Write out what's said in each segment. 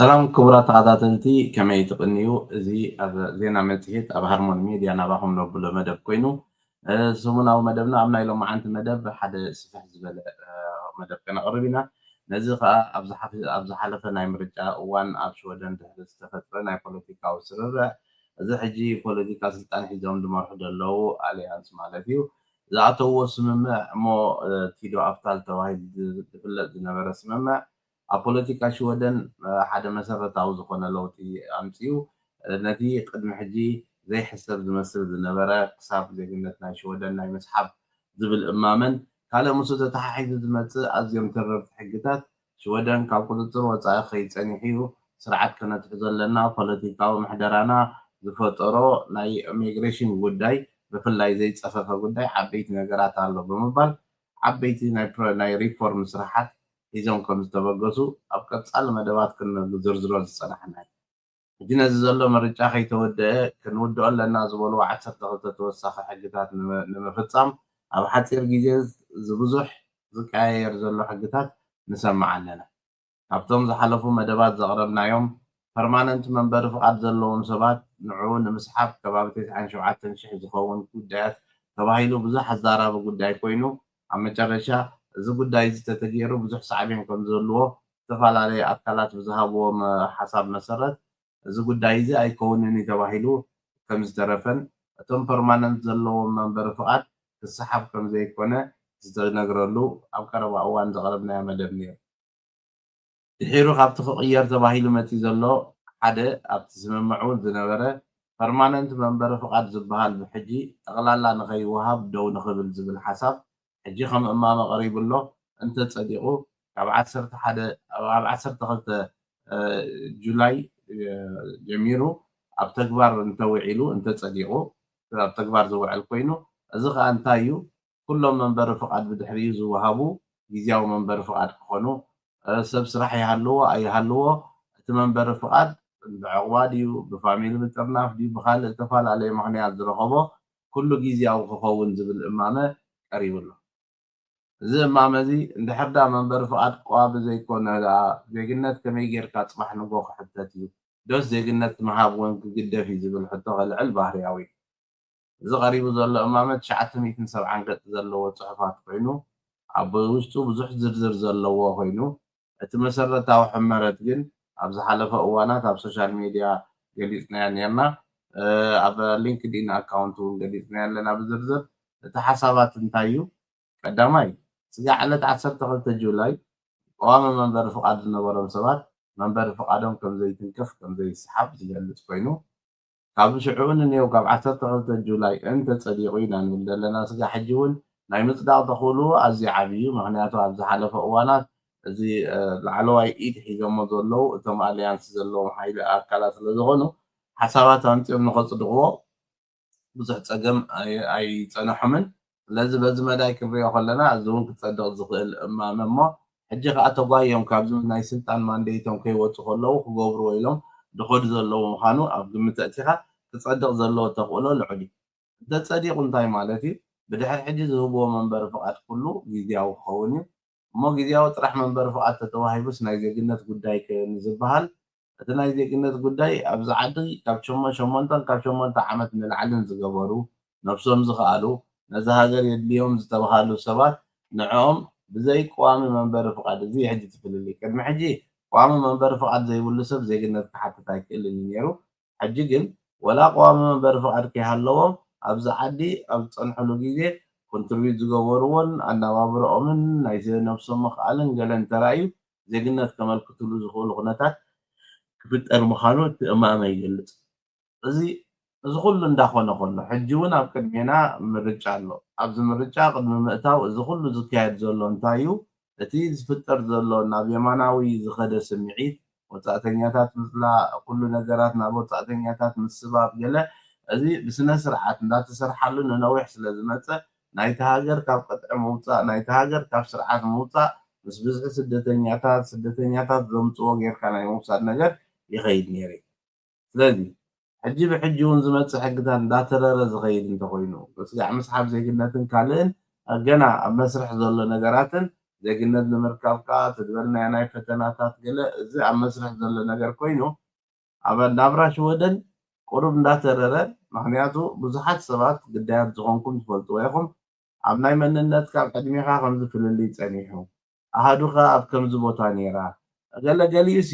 ሰላም ክቡራት ተኸታተልቲ ከመይ ትቕንዩ እዚ ኣብ ዜና መጽሔት ኣብ ሃርሞን ሚድያ ናባኹም ነብሎ መደብ ኮይኑ ሰሙናዊ መደብና ኣብ ናይ ሎማዓንቲ መደብ ሓደ ስፍሕ ዝበለ መደብ ከነቕርብ ኢና ነዚ ከዓ ኣብ ዝሓለፈ ናይ ምርጫ እዋን ኣብ ሽወደን ድሕሪ ዝተፈጥረ ናይ ፖለቲካዊ ስርርዕ እዚ ሕጂ ፖለቲካ ስልጣን ሒዞም ዝመርሑ ዘለዉ ኣልያንስ ማለት እዩ ዝኣተውዎ ስምምዕ እሞ ቲዶ ኣፍታል ተባሂሉ ዝፍለጥ ዝነበረ ስምምዕ ኣብ ፖለቲካ ሽወደን ሓደ መሰረታዊ ዝኾነ ለውጢ ኣምፅኡ ነቲ ቅድሚ ሕጂ ዘይሕሰብ ዝመስል ዝነበረ ክሳብ ዜግነት ናይ ሽወደን ናይ ምስሓብ ዝብል እማመን ካልእ ምስኡ ተተሓሒዙ ዝመፅእ ኣዝዮም ተረርቲ ሕግታት ሽወደን ካብ ቁፅጥር ወፃኢ ከይፀኒሑ እዩ ስርዓት ከነትሕዞ ኣለና ፖለቲካዊ ምሕደራና ዝፈጠሮ ናይ ኢሚግሬሽን ጉዳይ ብፍላይ ዘይፀፈፈ ጉዳይ ዓበይቲ ነገራት ኣሎ ብምባል ዓበይቲ ናይ ሪፎርም ስራሓት ሒዞም ከም ዝተበገሱ ኣብ ቀጻሊ መደባት ክንዝርዝሮ ዝፀናሕና ሕጂ ነዚ ዘሎ ምርጫ ከይተወድአ ክንውድኦ ኣለና ዝበሉ 12 ተወሳኺ ሕግታት ንምፍፃም ኣብ ሓፂር ግዜ ዝብዙሕ ዝቀያየር ዘሎ ሕግታት ንሰምዕ ኣለና ካብቶም ዝሓለፉ መደባት ዘቕረብናዮም ፐርማነንት መንበሪ ፍቃድ ዘለዎም ሰባት ንዕኡ ንምስሓብ ከባቢ 97,000 ዝኸውን ጉዳያት ተባሂሉ ብዙሕ ኣዘራቢ ጉዳይ ኮይኑ ኣብ መጨረሻ እዚ ጉዳይ እዚ ተተገይሩ ብዙሕ ሳዕቤን ከም ዘለዎ ዝተፈላለዩ ኣካላት ብዝሃብዎም ሓሳብ መሰረት እዚ ጉዳይ እዚ ኣይከውንን እዩ ተባሂሉ ከም ዝተረፈን እቶም ፐርማነንት ዘለዎም መንበሪ ፍቃድ ክሰሓብ ከም ዘይኮነ ዝተነግረሉ ኣብ ቀረባ እዋን ዘቕረብናዮ መደብ ነይሩ ድሒሩ ካብቲ ክቕየር ተባሂሉ መፂኡ ዘሎ ሓደ ኣብቲ ስምምዑ ዝነበረ ፐርማነንት መንበሪ ፍቃድ ዝበሃል ብሕጂ ጠቕላላ ንኸይወሃብ ደው ንኽብል ዝብል ሓሳብ ሕጂ ከም እማመ ቀሪቡሎ እንተፀዲቑ ካብ 12 ጁላይ ጀሚሩ ኣብ ተግባር እንተውዒሉ እንተፀዲቑ ኣብ ተግባር ዝውዕል ኮይኑ እዚ ከዓ እንታይ እዩ ኩሎም መንበሪ ፍቃድ ብድሕሪኡ ዝወሃቡ ግዝያዊ መንበሪ ፍቃድ ክኾኑ ሰብ ስራሕ ይሃልዎ ኣይሃልዎ እቲ መንበሪ ፍቃድ ብዕቑባ ድዩ ብፋሚሊ ምጥርናፍ ድዩ ብካልእ ዝተፈላለየ ምክንያት ዝረኸቦ ኩሉ ግዝያዊ ክኸውን ዝብል እማመ ቀሪቡሎ እዚ እማመ እዚ እንድሕር ዳ መንበሪ ፍቃድ ቀዋቢ ዘይኮነ ዜግነት ከመይ ጌርካ ፅባሕ ንጎ ክሕተት እዩ ዶስ ዜግነት ምሃብ እውን ክግደፍ እዩ ዝብል ሕቶ ከልዕል ባህርያዊ እዚ ቀሪቡ ዘሎ እማመ 970 ገፅ ዘለዎ ፅሑፋት ኮይኑ ኣብ ውሽጡ ብዙሕ ዝርዝር ዘለዎ ኮይኑ እቲ መሰረታዊ ሕመረት ግን ኣብ ዝሓለፈ እዋናት ኣብ ሶሻል ሚድያ ገሊፅናያ ነርና ኣብ ሊንክድኢን ኣካውንት እውን ገሊፅናያ ኣለና ብዝርዝር እቲ ሓሳባት እንታይ እዩ ቀዳማይ ስጋዕ ዕለት 12 ጁላይ ቀዋሚ መንበሪ ፍቃድ ዝነበሮም ሰባት መንበሪ ፍቃዶም ከም ዘይትንከፍ ከም ዘይሰሓብ ዝገልፅ ኮይኑ ካብ ሽዑ ንኔው ካብ 12 ጁላይ እንተፀዲቑ ኢና ንብል ዘለና ስጋዕ ሕጂ እውን ናይ ምፅዳቕ ተኽእሉ ኣዝዩ ዓብዪ ምክንያቱ ኣብ ዝሓለፈ እዋናት እዚ ላዕለዋይ ኢድ ሒዞሞ ዘለዉ እቶም ኣልያንስ ዘለዎም ሓይሊ ኣካላት ስለዝኾኑ ሓሳባት ኣምፂኦም ንኸፅድቕዎ ብዙሕ ፀገም ኣይፀንሖምን ስለዚ በዚ መዳይ ክንሪኦ ከለና እዚ እውን ክፀድቕ ዝኽእል እማመ እሞ ሕጂ ከዓ ተጓዮም ካብዚ ናይ ስልጣን ማንዴቶም ከይወፁ ከለዉ ክገብርዎ ኢሎም ድኸዱ ዘለዉ ምዃኑ ኣብ ግምት ኣእቲኻ ክፀድቕ ዘለዎ ተኽእሎ ልዑል እዩ እንተፀዲቑ እንታይ ማለት እዩ ብድሕሪ ሕጂ ዝህብዎ መንበሪ ፍቃድ ኩሉ ግዝያዊ ክኸውን እዩ እሞ ግዝያዊ ጥራሕ መንበሪ ፍቃድ ተተዋሂቡስ ናይ ዜግነት ጉዳይ ንዝበሃል እቲ ናይ ዜግነት ጉዳይ ኣብዚ ዓዲ ካብ 8 ዓመት ንላዕልን ዝገበሩ ነብሶም ዝኸኣሉ ነዚ ሃገር የድልዮም ዝተባሃሉ ሰባት ንዕኦም ብዘይ ቀዋሚ መንበሪ ፍቃድ እዚ ሕጂ ትፍልል ቅድሚ ሕጂ ቀዋሚ መንበሪ ፍቃድ ዘይብሉ ሰብ ዜግነት ክሓትት ኣይክእልን እዩ ነይሩ ሕጂ ግን ወላ ቀዋሚ መንበሪ ፍቃድ ከይሃለዎም ኣብዚ ዓዲ ኣብ ዝፀንሕሉ ግዜ ኮንትሪቢዩት ዝገበርዎን ኣነባብሮኦምን ናይ ነብሶም ምኽኣልን ገለ እንተራእዩ ዜግነት ከመልክትሉ ዝኽእሉ ኩነታት ክፍጠር ምዃኑ እቲ እማመ ይገልፅ እዚ ኩሉ እንዳኾነ ከሎ ሕጂ እውን ኣብ ቅድሜና ምርጫ ኣሎ ኣብዚ ምርጫ ቅድሚ ምእታው እዚ ኩሉ ዝካየድ ዘሎ እንታይ እዩ እቲ ዝፍጠር ዘሎ ናብ የማናዊ ዝኸደ ስምዒት ወፃእተኛታት ምፅላእ ኩሉ ነገራት ናብ ወፃእተኛታት ምስባብ ገለ እዚ ብስነ ስርዓት እንዳተሰርሓሉ ንነዊሕ ስለ ዝመፀ ናይቲ ሃገር ካብ ቀጥዒ ምውፃእ ናይቲ ሃገር ካብ ስርዓት ምውፃእ ምስ ብዝሒ ስደተኛታት ዘምፅዎ ጌርካ ናይ ምውሳድ ነገር ይኸይድ ነይሩ ስለዚ ሕጂ ብሕጂ እውን ዝመፅእ ሕግታት እንዳተረረ ዝኸይድ እንተኮይኑ ስጋዕ ምስሓብ ዜግነትን ካልእን ገና ኣብ መስርሕ ዘሎ ነገራትን ዜግነት ንምርካብካ ትድበልና ናይ ፈተናታት ገለ እዚ ኣብ መስርሕ ዘሎ ነገር ኮይኑ ኣብ ናብራ ሽወደን ቁሩብ እንዳተረረ ምክንያቱ ብዙሓት ሰባት ግዳያት ዝኾንኩም ትፈልጥዎ ኢኹም ኣብ ናይ መንነትካ ኣብ ዕድሜኻ ከምዚ ፍልልይ ፀኒሑ ኣሃዱኻ ኣብ ከምዚ ቦታ ነይራ ገለ ገሊኡሲ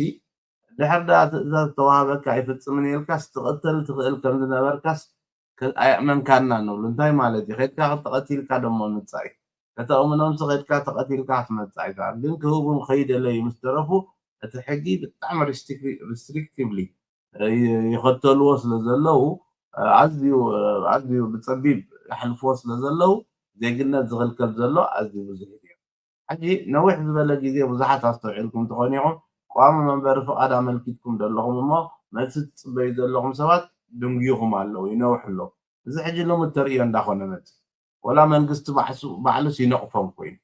ድሕር ዳ ትእዛዝ ተዋሃበካ ኣይፍፅምን ኢልካስ ትቕተል ትኽእል ከም ዝነበርካስ ኣይእመንካና ንብሉ እንታይ ማለት እዩ ከድካ ተቐቲልካ ደሞ ምፃእ እዩ ከተእምኖምሲ ከድካ ተቐቲልካ ክትመፃእ ኢካ ግን ክህቡን ከይደለዩ ምስ ደረፉ እቲ ሕጊ ብጣዕሚ ሪስትሪክቲቭሊ ይኸተልዎ ስለ ዘለው ኣዝዩ ብፀቢብ ይሕልፍዎ ስለ ዘለው ዜግነት ዝኽልከል ዘሎ ኣዝዩ ብዙሕ እዩ ሕጂ ነዊሕ ዝበለ ግዜ ብዙሓት ኣስተውዒልኩም ትኾኑ ኢኹም ቋሚ መንበሪ ፍቓድ ኣመልኪትኩም ዘለኹም እሞ መልሲ ትፅበዩ ዘለኹም ሰባት ድንጉይኹም ኣለዉ ይነውሑ ኣለዉ እዚ ሕጂ ልሙድ ተርእዮ እንዳኾነ መፅእ ወላ መንግስቲ ባዕሉስ ይነቕፎም ኮይኑ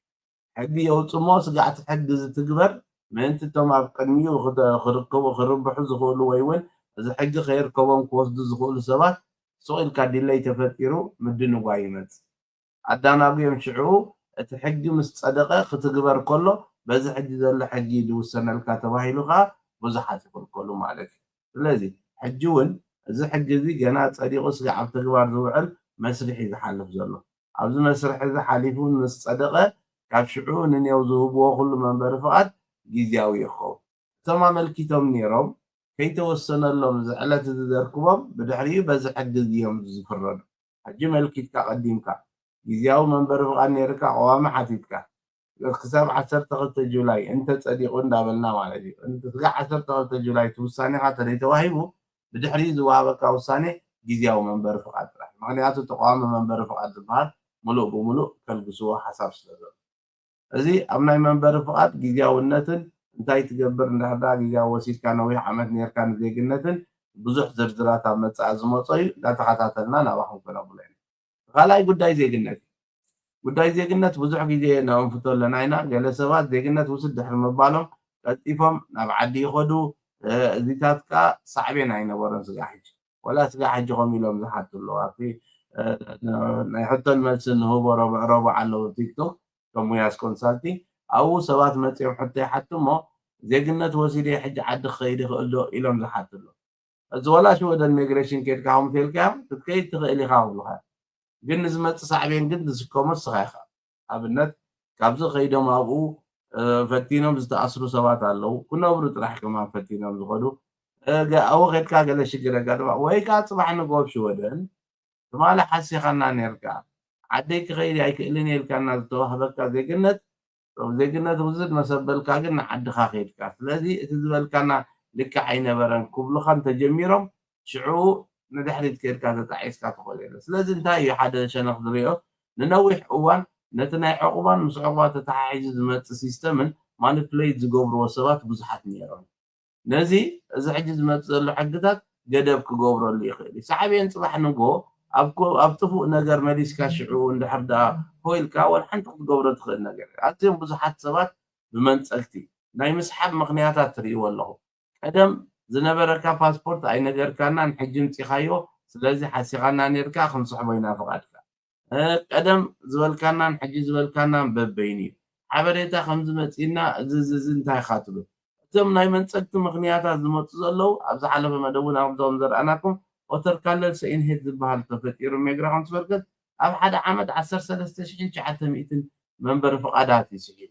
ሕጊ የውፅ እሞ ስጋዕቲ ሕጊ ዝትግበር ምእንቲ እቶም ኣብ ቅድሚኡ ክርብሑ ዝኽእሉ ወይ እውን እዚ ሕጊ ከይርከቦም ክወስዱ ዝኽእሉ ሰባት ስቕ ኢልካ ዲለይ ተፈጢሩ ምድንጓይ ይመፅእ ኣዳናጉዮም ሽዑ እቲ ሕጊ ምስ ፀደቐ ክትግበር ከሎ በዚ ሕጂ ዘሎ ሕጊ ዝውሰነልካ ተባሂሉ ከዓ ብዙሓት ይኽልከሉ ማለት እዩ ስለዚ ሕጂ እውን እዚ ሕጊ እዚ ገና ፀዲቑ ስጋዕ ኣብ ተግባር ዝውዕል መስርሕ እዩ ዝሓልፍ ዘሎ ኣብዚ መስርሕ እዚ ሓሊፉ ምስ ፀደቐ ካብ ሽዑ ንኔው ዝህብዎ ኩሉ መንበሪ ፍቓድ ግዝያዊ ይኸውን እቶም ኣመልኪቶም ነይሮም ከይተወሰነሎም ዝዕለት እዚ ዘርክቦም ብድሕሪኡ በዚ ሕጊ እዮም ዝፍረዱ ሕጂ መልኪትካ ቀዲምካ ግዝያዊ መንበሪ ፍቓድ ነርካ ቀዋሚ ሓቲትካ ክሳብ 12 ጁላይ እንተፀዲቑ እንዳበልና ማለት እዩ እንትስጋዕ 12 ጁላይ እቲ ውሳኔኻ ተደይተዋሂቡ ብድሕሪኡ ዝወሃበካ ውሳኔ ግዝያዊ መንበሪ ፍቓድ ጥራሕ ምክንያቱ ተቃዋሚ መንበሪ ፍቓድ ዝበሃል ሙሉእ ብሙሉእ ከልግስዎ ሓሳብ ስለ ዘሎ እዚ ኣብ ናይ መንበሪ ፍቓድ ግዝያውነትን እንታይ ትገብር እንዳሕዳ ግዝያዊ ወሲድካ ነዊሕ ዓመት ነርካ ንዜግነትን ብዙሕ ዝርዝራት ኣብ መፅኣ ዝመፀ እዩ እንዳተኸታተልና ናባኹም ክነብሎ ኢና ካልኣይ ጉዳይ ዜግነት ጉዳይ ዜግነት ብዙሕ ግዜ ነንፍቶ ኣለና ኢና ገለ ሰባት ዜግነት ውስድ ድሕሪ ምባሎም ቀልጢፎም ናብ ዓዲ ይኸዱ እዚታት ከዓ ሳዕቤን ኣይነበሮን ስጋ ሕጂ ወላ ስጋ ሕጂ ከምኡ ኢሎም ዝሓቱ ኣለዉ ኣብቲ ናይ ሕቶን መልስን ንህቦ ረብዕ ኣለዉ ቲክቶክ ከም ሙያስ ኮንሳልቲንግ ኣብኡ ሰባት መፅኦም ሕቶ ይሓቱ እሞ ዜግነት ወሲደ ሕጂ ዓዲ ክኸይድ ይኽእል ዶ ኢሎም ዝሓቱ ኣለዉ እዚ ወላ ሽወደ ኢሚግሬሽን ከድካ ከምኡ ተልካ ክትከይድ ትኽእል ኢኻ ክብሉካ ግን ንዝመፅእ ሳዕቤን ግን ዝስከሞ ንስኻ ኢኻ ኣብነት ካብዚ ከይዶም ኣብኡ ፈቲኖም ዝተኣስሩ ሰባት ኣለዉ ክነብሩ ጥራሕ ከማን ፈቲኖም ዝኸዱ ኣብኡ ከድካ ገለ ሽግር ኣጋጥማ ወይ ከዓ ፅባሕ ንጎብ ሽወደን ትማሊ ሓሲኻና ነርካ ዓደይ ክኸይድ ኣይክእልን ኢልካና ዝተዋህበካ ዜግነት ውዝድ መሰበልካ ግን ንዓድኻ ከይድካ ስለዚ እቲ ዝበልካና ልክዕ ኣይነበረን ክብሉኻ እንተጀሚሮም ሽዑ ንድሕሪት ከድካ ተጣዒስካ ትኽእል የለ ስለዚ እንታይ እዩ ሓደ ሸነኽ ዝሪኦ ንነዊሕ እዋን ነቲ ናይ ዕቑባን ምስ ዕቑባ ተተሓሒዙ ዝመፅእ ሲስተምን ማኒፕሌት ዝገብርዎ ሰባት ብዙሓት ነይሮም ነዚ እዚ ሕጂ ዝመፅእ ዘሎ ሕግታት ገደብ ክገብረሉ ይኽእል እዩ ሳዕቤን ፅባሕ ንጎ ኣብ ጥፉእ ነገር መሊስካ ሽዑ እንድሕር ዳ ኮይልካ ወላ ሓንቲ ክትገብሮ ትኽእል ነገር ኣዝዮም ብዙሓት ሰባት ብመንፀልቲ ናይ ምስሓብ ምክንያታት ትርእይዎ ኣለኹ ቀደም ዝነበረካ ፓስፖርት ኣይነገርካናን ሕጂ ምፂኻዮ ስለዚ ሓሲኻና ነርካ ክንስሕቦ ኢና ፍቓድካ ቀደም ዝበልካናን ሕጂ ዝበልካናን በበይኒ እዩ ሓበሬታ ከምዚ መፂና እዚ እንታይ ኢኻ ትብል እቶም ናይ መንፀልቲ ምክንያታት ዝመፁ ዘለው ኣብ ዝሓለፈ መደቡን ኣብዞም ዘርአናኩም ኦተርካለል ሰኢንሄድ ዝበሃል ተፈጢሩ ሜግራ ከም ትፈልገት ኣብ ሓደ ዓመት 13900 መንበሪ ፍቓዳት ይስሒቡ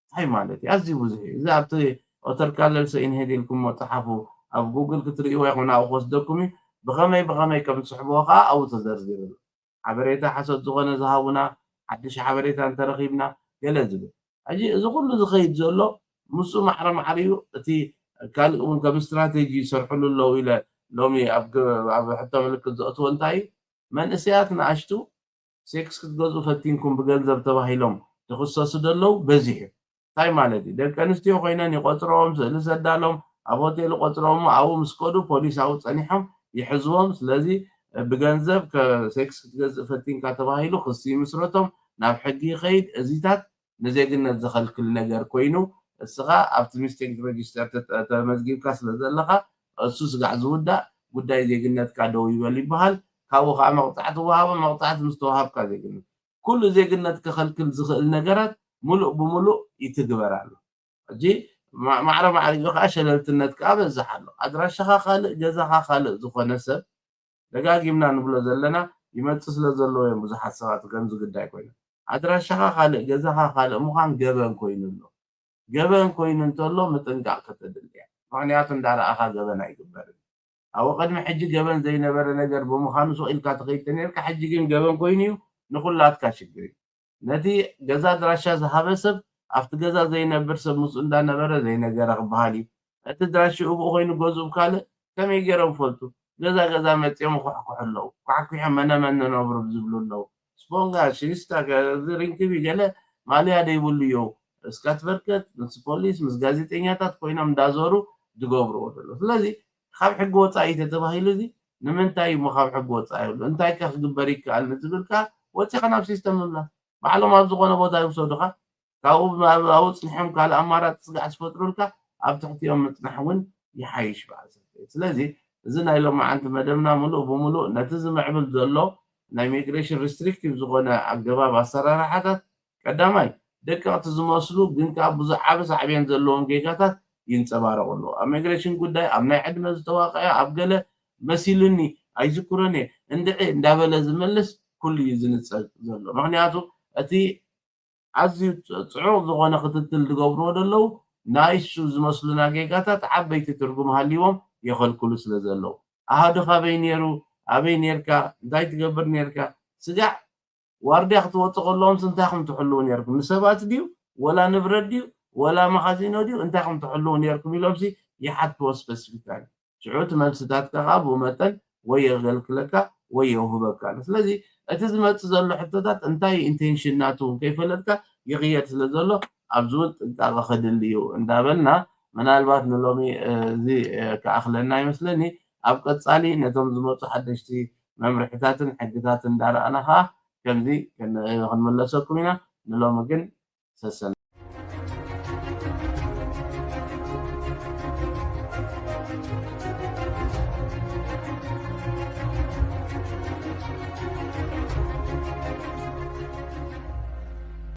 እንታይ ማለት እዩ ኣዝዩ ብዙሕ እዩ እዚ ኣብቲ ኦተርካለል ሰኢንሄድ ኢልኩም መፅሓፉ ኣብ ጉግል ክትርእይዎ ይኹን ኣብኡ ክወስደኩም እዩ ብኸመይ ከም ዝስሕብዎ ከዓ ኣብኡ ተዘርዚሩሉ ሓበሬታ ሓሶት ዝኾነ ዝሃቡና ሓድሽ ሓበሬታ እንተረኺብና ገለ ዝብል ሕጂ እዚ ኩሉ ዝኸይድ ዘሎ ምስኡ ማዕረ ማዕረ እዩ እቲ ካልእ እውን ከም ስትራቴጂ ይሰርሕሉ ኣለዉ ኢለ ሎሚ ኣብ ሕቶ ምልክት ዘእትዎ እንታይ እዩ መንእሰያት ንኣሽቱ ሴክስ ክትገዝኡ ፈቲንኩም ብገንዘብ ተባሂሎም ዝኽሰሱ ደለው በዚሕ እዩ እንታይ ማለት እዩ ደቂ ኣንስትዮ ኮይነን ይቆፅሮም ስእሊ ሰዳሎም ኣብ ሆቴል ቆፅሮም ኣብኡ ምስ ከዱ ፖሊስ ኣብኡ ፀኒሖም ይሕዝዎም ስለዚ ብገንዘብ ሴክስ ክትገዝእ ፈቲንካ ተባሂሉ ክሲ ምስረቶም ናብ ሕጊ ይኸይድ እዚታት ንዜግነት ዘኸልክል ነገር ኮይኑ እስኻ ኣብቲ ሚስቴክ ሬጅስተር ተመዝጊብካ ስለ ዘለካ እሱ ስጋዕ ዝውዳእ ጉዳይ ዜግነትካ ደው ይበል ይበሃል ካብኡ ከዓ መቕፃዕቲ ወሃቦ መቕፃዕቲ ምስ ተዋሃብካ ዜግነት ኩሉ ዜግነት ክኸልክል ዝኽእል ነገራት ملء بملء يتግበር ኣሎ ሕጂ ማዕረ ማዕሪጉ ከዓ ሸለልትነት ከዓ በዝሕ ኣሎ ኣድራሻኻ ካልእ ገዛኻ ካልእ ዝኾነ ሰብ ደጋጊምና ንብሎ ዘለና ይመፅእ ስለ ዘለዎ እዮም ብዙሓት ሰባት ከምዚ ግዳይ ኮይኑ ኣድራሻኻ ካልእ ገዛኻ ካልእ ምዃን ገበን ኮይኑ ኣሎ ገበን ኮይኑ እንተሎ ምጥንቃቕ ከተድሊ እያ ምክንያቱ እንዳረኣኻ ገበን ኣይግበርን ኣብኡ ቅድሚ ሕጂ ገበን ዘይነበረ ነገር ብምዃኑ ሱቕ ኢልካ ትኸይድ ነርካ ሕጂ ግን ገበን ኮይኑ እዩ ንኩላትካ ሽግር እዩ ነቲ ገዛ ኣድራሻ ዝሃበ ሰብ ኣብቲ ገዛ ዘይነብር ሰብ ምስኡ እንዳነበረ ዘይነገረ ክበሃል እዩ እቲ ድራሽኡ ብኡ ኮይኑ ገዝኡ ካልእ ከመይ ገይሮም ፈልጡ ገዛ ገዛ መፂኦም ይኩሕኩሑ ኣለዉ ኳዕኩሖም መነመን ነነብሩ ዝብሉ ኣለዉ ስፖንጋ ሽንስታ ሪንክቢ ገለ ማልያ ደይብሉ እዩ እስካ ትበርከት ምስ ፖሊስ ምስ ጋዜጠኛታት ኮይኖም እንዳዞሩ ዝገብርዎ ዘሎ ስለዚ ካብ ሕጊ ወፃኢ ተባሂሉ እዚ ንምንታይ እሞ ካብ ሕጊ ወፃኢ ይብሉ እንታይ ከ ክግበር ይከኣል ንዝብልካ ወፂኻ ናብ ሲስተም ምምላስ ባዕሎም ኣብ ዝኾነ ቦታ ይውሰዱኻ ካብኡ ኣብኡ ፅኒሖም ካልእ ኣማራፂ ስጋዕ ዝፈጥሩልካ ኣብ ትሕቲኦም ምፅናሕ እውን ይሓይሽ በዓል ሰንበዴት ስለዚ እዚ ናይ ሎማዓንቲ መደብና ሙሉእ ብምሉእ ነቲ ዝምዕብል ዘሎ ናይ ኢሚግሬሽን ሪስትሪክቲቭ ዝኾነ ኣገባብ ኣሰራርሓታት ቀዳማይ ደቀቕቲ ዝመስሉ ግን ከዓ ብዙዓበ ሳዕብየን ዘለዎም ጌጋታት ይንፀባረቑ ኣብ ኢሚግሬሽን ጉዳይ ኣብ ናይ ዕድመ ዝተዋቅዐ ኣብ ገለ መሲሉኒ ኣይዝክሮን እየ እንድዒ እንዳበለ ዝመልስ ኩሉ እዩ ዝንፀግ ዘሎ ምክንያቱ እቲ ኣዝዩ ፅዑቕ ዝኾነ ክትትል ዝገብርዎ ደለዉ ናይሱ ዝመስሉና ጌጋታት ዓበይቲ ትርጉም ሃልይዎም የኸልክሉ ስለ ዘለዉ ኣሃዱ ካበይ ነይሩ ኣበይ ነርካ እንታይ ትገብር ነርካ ስጋዕ ዋርድያ ክትወፅእ ከለዎም እንታይ ከም ትሕልው ነርኩም ንሰባት ድዩ ወላ ንብረት ድዩ ወላ መኻዚኖ ድዩ እንታይ ከም ትሕልው ነርኩም ኢሎምሲ ይሓትዎ ስፔሲፊካሊ ሽዑት መልስታትካ ከዓ ብኡ መጠን ወይ የገልግለካ ወይ የውህበካ ስለዚ እቲ ዝመፅእ ዘሎ ሕቶታት እንታይ ኢንቴንሽን ናቱ ከይፈለጥካ ይቕየር ስለ ዘሎ ኣብዚ እውን ጥንቃቐ ከድሊ እዩ እንዳበልና ምናልባት ንሎሚ እዚ ክኣኽለና ይመስለኒ ኣብ ቀፃሊ ነቶም ዝመፁ ሓደሽቲ መምርሒታትን ሕግታትን እንዳረኣና ከዓ ከምዚ ክንመለሰኩም ኢና ንሎሚ ግን ሰሰና